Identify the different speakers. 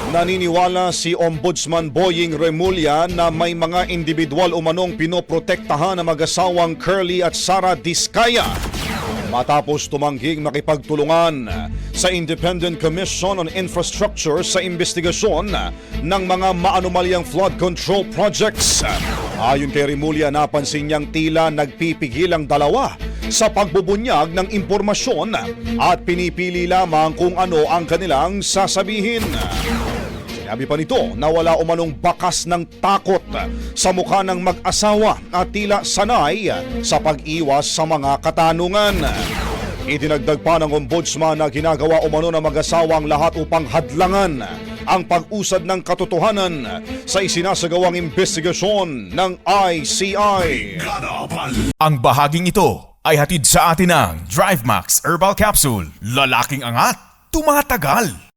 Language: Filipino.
Speaker 1: Naniniwala si Ombudsman Boying Remulla na may mga individual umanong pinoprotektahan ng mag-asawang Curly at Sara Diskaya matapos tumangging makipagtulungan sa Independent Commission on Infrastructure sa investigasyon ng mga maanumalyang flood control projects. Ayon kay Remulla, napansin niyang tila nagpipigil ang dalawa sa pagbubunyag ng impormasyon at pinipili lamang kung ano ang kanilang sasabihin. Sinabi pa nito na wala umanong bakas ng takot sa mukha ng mag-asawa at tila sanay sa pag-iwas sa mga katanungan. Idinagdag pa ng ombudsman na ginagawa umano ng mag-asawa ang lahat upang hadlangan ang pag-usad ng katotohanan sa isinasagawang investigasyon ng ICI.
Speaker 2: Ang bahaging ito ay hatid sa atin ng DriveMax Herbal Capsule. Lalaking angat, tumatagal.